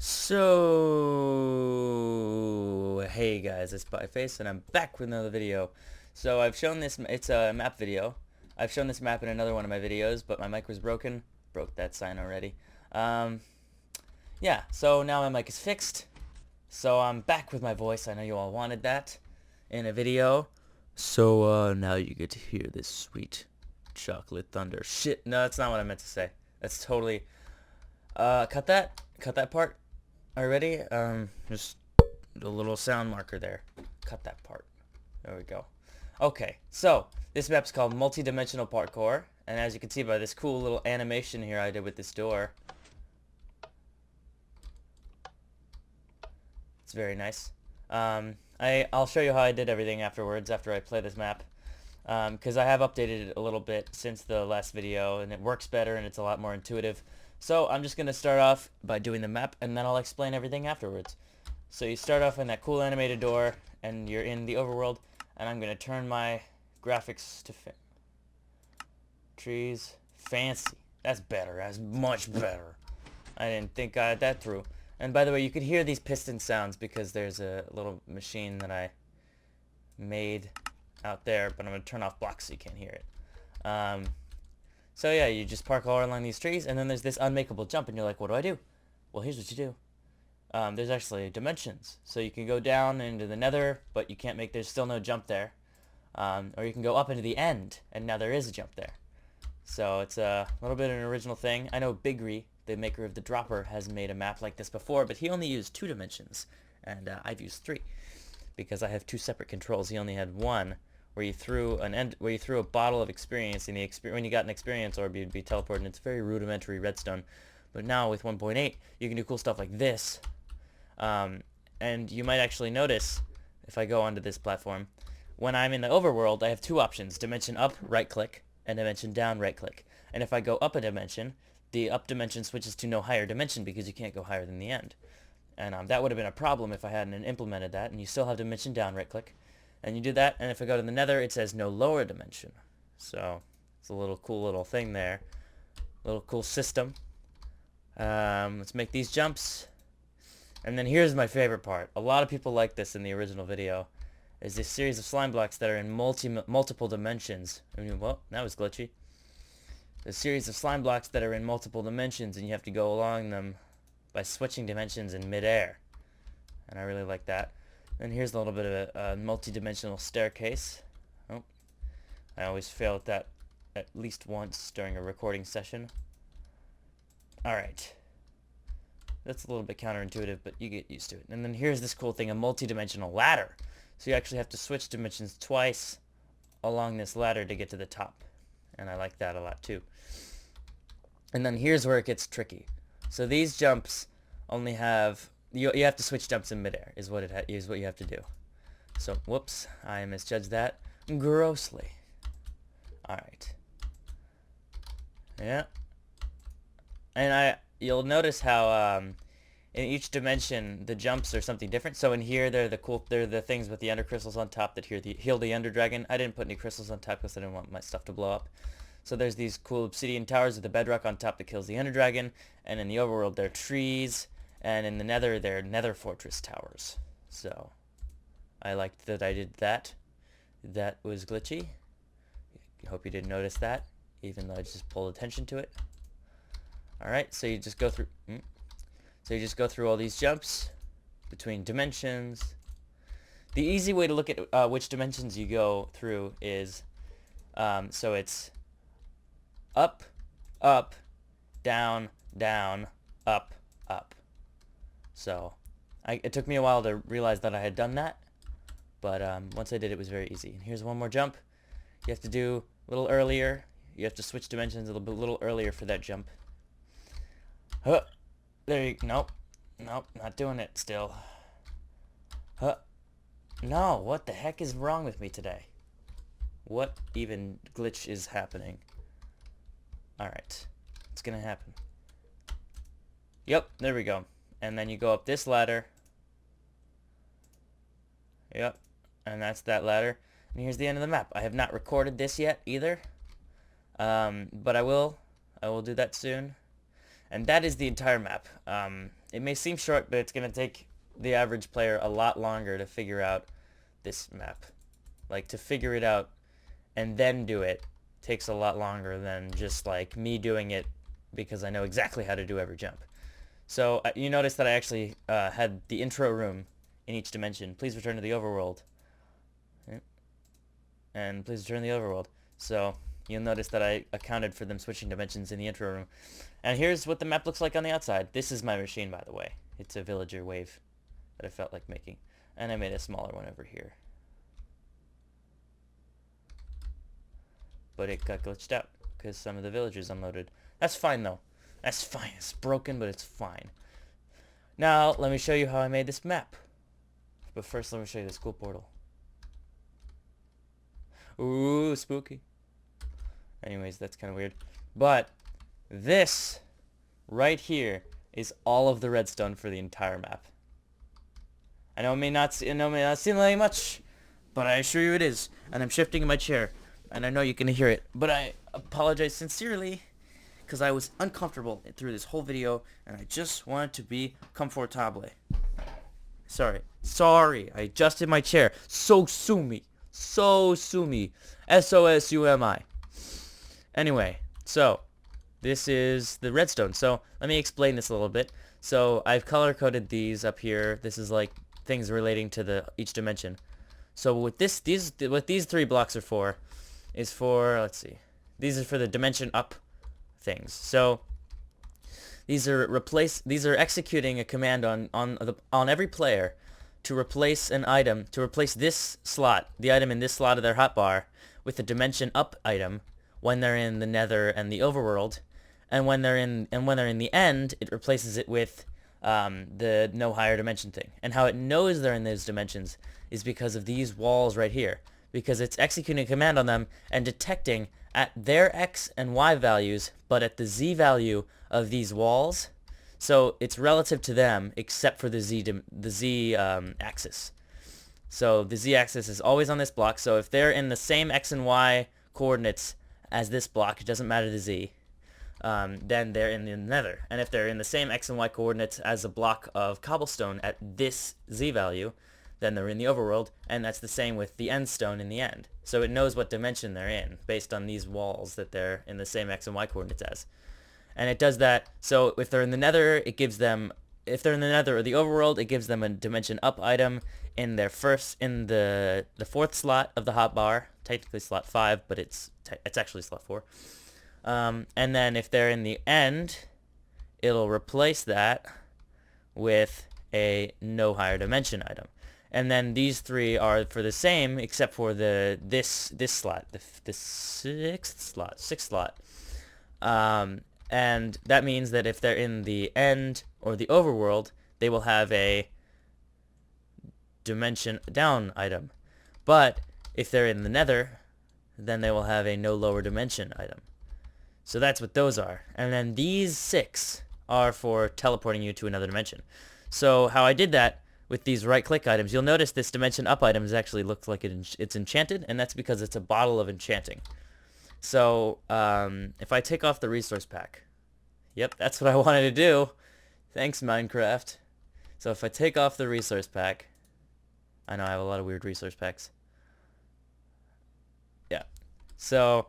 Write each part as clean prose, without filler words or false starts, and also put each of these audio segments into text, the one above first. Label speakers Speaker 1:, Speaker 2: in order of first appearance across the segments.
Speaker 1: So, hey guys, it's Face, and I'm back with another video. So I've shown this, it's a map video. I've shown this map in another one of my videos, but my mic was broken. Broke that sign already. Um, yeah, so now my mic is fixed. So I'm back with my voice. I know you all wanted that in a video. So now you get to hear this sweet chocolate thunder. Shit, no, that's not what I meant to say. That's totally, cut that part. Already, just a little sound marker there. Cut that part. There we go. Okay, so this map's called Multidimensional Parkour, and as you can see by this cool little animation here I did with this door, it's very nice. I'll show you how I did everything afterwards after I play this map, because I have updated it a little bit since the last video, and it works better and it's a lot more intuitive. So I'm just going to start off by doing the map, and then I'll explain everything afterwards. So you start off in that cool animated door, and you're in the overworld, and I'm going to turn my graphics to trees. Fancy. That's better. That's much better. I didn't think I had that through. And by the way, you could hear these piston sounds because there's a little machine that I made out there, but I'm going to turn off blocks so you can't hear it. So yeah, you just parkour along these trees, and then there's this unmakeable jump, and you're like, what do I do? Well, here's what you do. There's actually dimensions. So you can go down into the nether, but you can't there's still no jump there. Or you can go up into the end, and now there is a jump there. So it's a little bit of an original thing. I know Bigry, the maker of the dropper, has made a map like this before, but he only used 2 dimensions, and I've used 3. Because I have 2 separate controls. He only had one, where you threw a bottle of experience, and when you got an experience orb, you'd be teleported, and it's very rudimentary redstone. But now with 1.8, you can do cool stuff like this. And you might actually notice, if I go onto this platform, when I'm in the overworld, I have 2 options: dimension up, right click, and dimension down, right click. And if I go up a dimension, the up dimension switches to no higher dimension because you can't go higher than the end. And that would have been a problem if I hadn't implemented that, and you still have dimension down, right click. And you do that, and if I go to the nether, it says no lower dimension. So it's a little cool little thing there. Little cool system. Let's make these jumps. And then here's my favorite part. A lot of people like this in the original video. Is this series of slime blocks that are in multiple dimensions. I mean, well, that was glitchy. A series of slime blocks that are in multiple dimensions, and you have to go along them by switching dimensions in midair. And I really like that. And here's a little bit of a multi-dimensional staircase. Oh, I always fail at that at least once during a recording session. Alright. That's a little bit counterintuitive, but you get used to it. And then here's this cool thing, a multi-dimensional ladder. So you actually have to switch dimensions twice along this ladder to get to the top. And I like that a lot too. And then here's where it gets tricky. So these jumps only have... You have to switch jumps in midair, is what you have to do. So, whoops, I misjudged that grossly. Alright. Yeah. And you'll notice how in each dimension the jumps are something different. So in here they're the things with the ender crystals on top that heal the ender dragon. I didn't put any crystals on top because I didn't want my stuff to blow up. So there's these cool obsidian towers with the bedrock on top that kills the ender dragon, and in the overworld they're trees, and in the nether they're nether fortress towers. So I liked that I did that. That was glitchy. I hope you didn't notice that, even though I just pulled attention to it. Alright, so you just go through all these jumps between dimensions. The easy way to look at which dimensions you go through is, so it's up, up, down, down, up, up. So it took me a while to realize that I had done that, but once I did, it was very easy. And here's one more jump. You have to do a little earlier. You have to switch dimensions a little earlier for that jump. Huh. There you... Nope. Nope. Not doing it still. Huh. No. What the heck is wrong with me today? What even glitch is happening? Alright. It's gonna happen. Yep. There we go. And then you go up this ladder. Yep. And that's that ladder. And here's the end of the map. I have not recorded this yet either. But I will. I will do that soon. And that is the entire map. It may seem short, but it's going to take the average player a lot longer to figure out this map. Like, to figure it out and then do it takes a lot longer than just, like, me doing it because I know exactly how to do every jump. So, you notice that I actually had the intro room in each dimension. Please return to the overworld. And please return to the overworld. So, you'll notice that I accounted for them switching dimensions in the intro room. And here's what the map looks like on the outside. This is my machine, by the way. It's a villager wave that I felt like making. And I made a smaller one over here. But it got glitched out because some of the villagers unloaded. That's fine, though. That's fine. It's broken, but it's fine. Now, let me show you how I made this map. But first, let me show you this cool portal. Ooh, spooky. Anyways, that's kind of weird. But this right here is all of the redstone for the entire map. I know it may not seem like much, but I assure you it is. And I'm shifting in my chair, and I know you can hear it. But I apologize sincerely, because I was uncomfortable through this whole video, and I just wanted to be comfortable. Sorry, I adjusted my chair. So sue me. SOSUMI. Anyway, so this is the redstone. So let me explain this a little bit. So I've color coded these up here. This is like things relating to each dimension. So what these 3 blocks are for is for, let's see, these are for the dimension up things. So these are executing a command on every player to replace an item, to replace this slot, the item in this slot of their hotbar, with the dimension up item when they're in the nether and the overworld, and when they're in the end, it replaces it with the no higher dimension thing. And how it knows they're in those dimensions is because of these walls right here, because it's executing a command on them and detecting at their x and y values, but at the z value of these walls. So it's relative to them, except for the z axis. So the z-axis is always on this block. So if they're in the same x and y coordinates as this block, it doesn't matter the z, then they're in the nether. And if they're in the same x and y coordinates as a block of cobblestone at this z value, then they're in the overworld, and that's the same with the end stone in the end. So it knows what dimension they're in based on these walls that they're in the same x and y coordinates as. And it does that, so if they're in the nether, it gives them, if they're in the nether or the overworld, it gives them a dimension up item in their the 4th slot of the hotbar, technically slot 5, but it's actually slot 4. And then if they're in the end, it'll replace that with a no higher dimension item. And then these 3 are for the same, except for this slot, the 6th slot. And that means that if they're in the end or the overworld, they will have a dimension down item. But if they're in the nether, then they will have a no lower dimension item. So that's what those are. And then these 6 are for teleporting you to another dimension. So how I did that with these right-click items, you'll notice this dimension up items actually looks like it's enchanted, and that's because it's a bottle of enchanting. So, if I take off the resource pack, yep, that's what I wanted to do. Thanks, Minecraft. So if I take off the resource pack, I know I have a lot of weird resource packs. Yeah. So,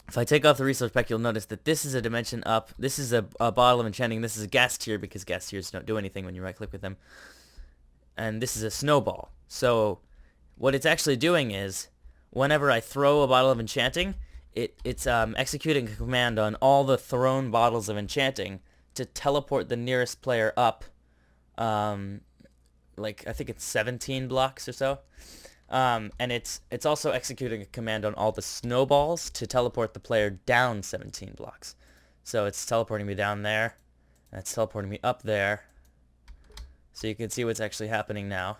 Speaker 1: if I take off the resource pack, you'll notice that this is a dimension up. This is a bottle of enchanting. This is a gas tier because gas tiers don't do anything when you right-click with them. And this is a snowball. So, what it's actually doing is, whenever I throw a bottle of enchanting, it's executing a command on all the thrown bottles of enchanting to teleport the nearest player up, like I think it's 17 blocks or so. And it's also executing a command on all the snowballs to teleport the player down 17 blocks. So it's teleporting me down there, and it's teleporting me up there. So you can see what's actually happening now.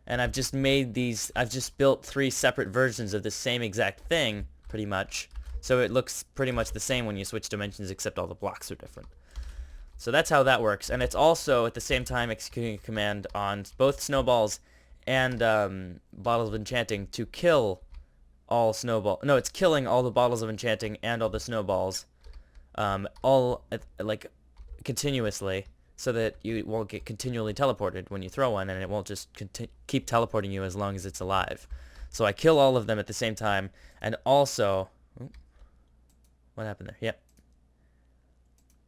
Speaker 1: And I've just built 3 separate versions of the same exact thing, pretty much. So it looks pretty much the same when you switch dimensions, except all the blocks are different. So that's how that works. And it's also, at the same time, executing a command on both snowballs and bottles of enchanting to kill all snowball. No, it's killing all the bottles of enchanting and all the snowballs all like continuously, so that you won't get continually teleported when you throw one, and it won't just keep teleporting you as long as it's alive. So I kill all of them at the same time, and also, what happened there? Yep.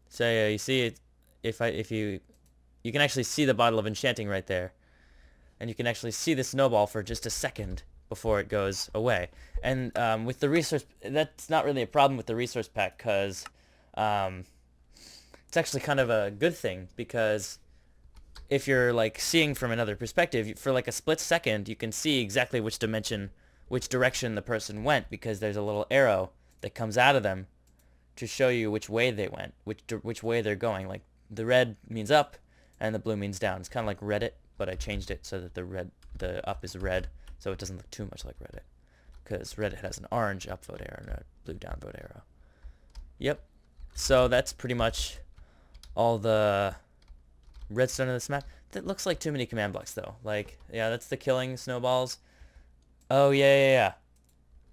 Speaker 1: So yeah, you see it. If you can actually see the bottle of enchanting right there, and you can actually see the snowball for just a second before it goes away. And with the resource, that's not really a problem with the resource pack, because it's actually kind of a good thing, because if you're like seeing from another perspective, for like a split second, you can see exactly which direction the person went, because there's a little arrow that comes out of them to show you which way they went, which way they're going. Like the red means up and the blue means down. It's kind of like Reddit, but I changed it so that the up is red, so it doesn't look too much like Reddit, because Reddit has an orange upvote arrow and a blue downvote arrow. Yep. So that's pretty much all the redstone of this map. That looks like too many command blocks though. Like, yeah, that's the killing snowballs. Oh yeah.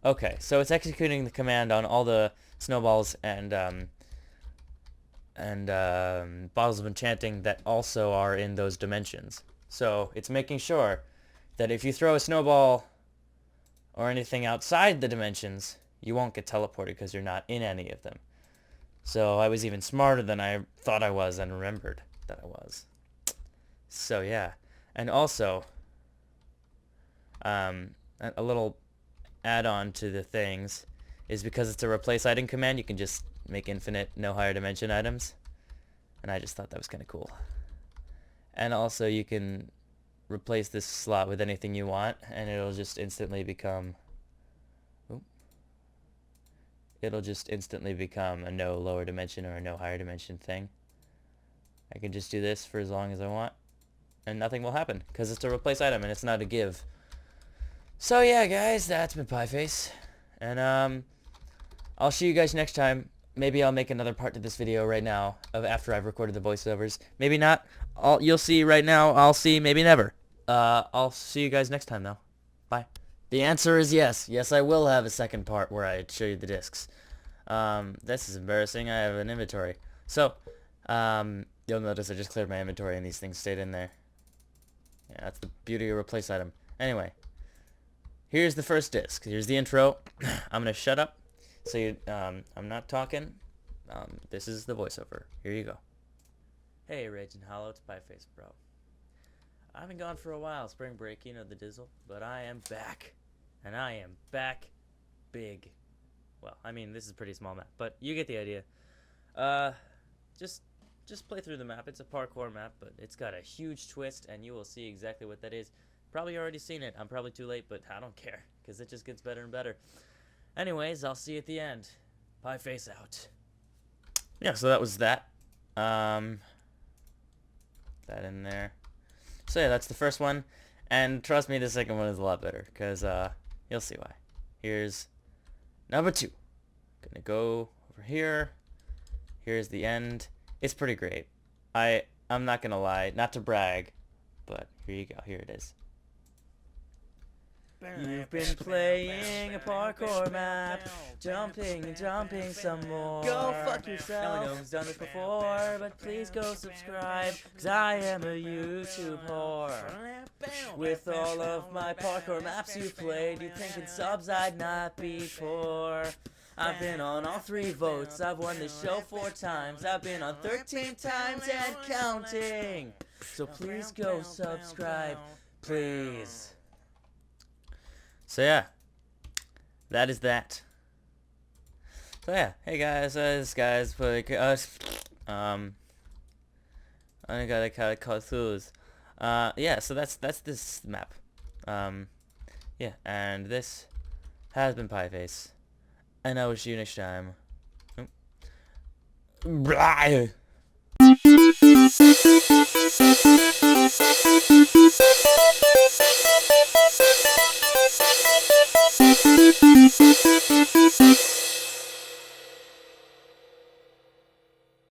Speaker 1: Okay, so it's executing the command on all the snowballs and bottles of enchanting that also are in those dimensions. So it's making sure that if you throw a snowball or anything outside the dimensions, you won't get teleported because you're not in any of them. So I was even smarter than I thought I was and remembered that I was. So yeah. And also, a little add-on to the things is, because it's a replace item command, you can just make infinite no higher dimension items. And I just thought that was kind of cool. And also you can replace this slot with anything you want, and it'll just instantly become a no lower dimension or a no higher dimension thing. I can just do this for as long as I want, and nothing will happen, because it's a replace item and it's not a give. So yeah, guys, that's been Pieface, and I'll see you guys next time. Maybe I'll make another part to this video right now after I've recorded the voiceovers. Maybe not. You'll see right now. I'll see. Maybe never. I'll see you guys next time, though. Bye. The answer is yes. Yes, I will have a second part where I show you the discs. This is embarrassing. I have an inventory. So, you'll notice I just cleared my inventory and these things stayed in there. Yeah, that's the beauty of replace item. Anyway, here's the first disc. Here's the intro. I'm gonna shut up. So I'm not talking. This is the voiceover. Here you go. Hey, Raging Hollow, it's Pieface, bro. I've been gone for a while, spring break, you know the dizzle, but I am back, and I am back big. Well, I mean, this is a pretty small map, but you get the idea. Just play through the map. It's a parkour map, but it's got a huge twist, and you will see exactly what that is. Probably already seen it. I'm probably too late, but I don't care, because it just gets better and better. Anyways, I'll see you at the end. Pieface out. Yeah, so that was that. That in there. So yeah, that's the first one. And trust me, the second one is a lot better, because you'll see why. Here's number 2. Gonna go over here. Here's the end. It's pretty great. I'm not gonna lie, not to brag, but here you go. Here it is. You've been playing a parkour map, jumping and jumping some more. Go fuck yourself. No one's done this before, but please go subscribe, cause I am a YouTube whore. With all of my parkour maps you've played, you'd think in subs I'd not be poor. I've been on all 3 votes, I've won this show 4 times, I've been on 13 times and counting. So please go subscribe, please. So yeah, that is that. So yeah, hey guys, this guy's like I gotta kind of cut through. Yeah, so that's this map. Yeah, and this has been Pieface, and I will see you next time. Bye.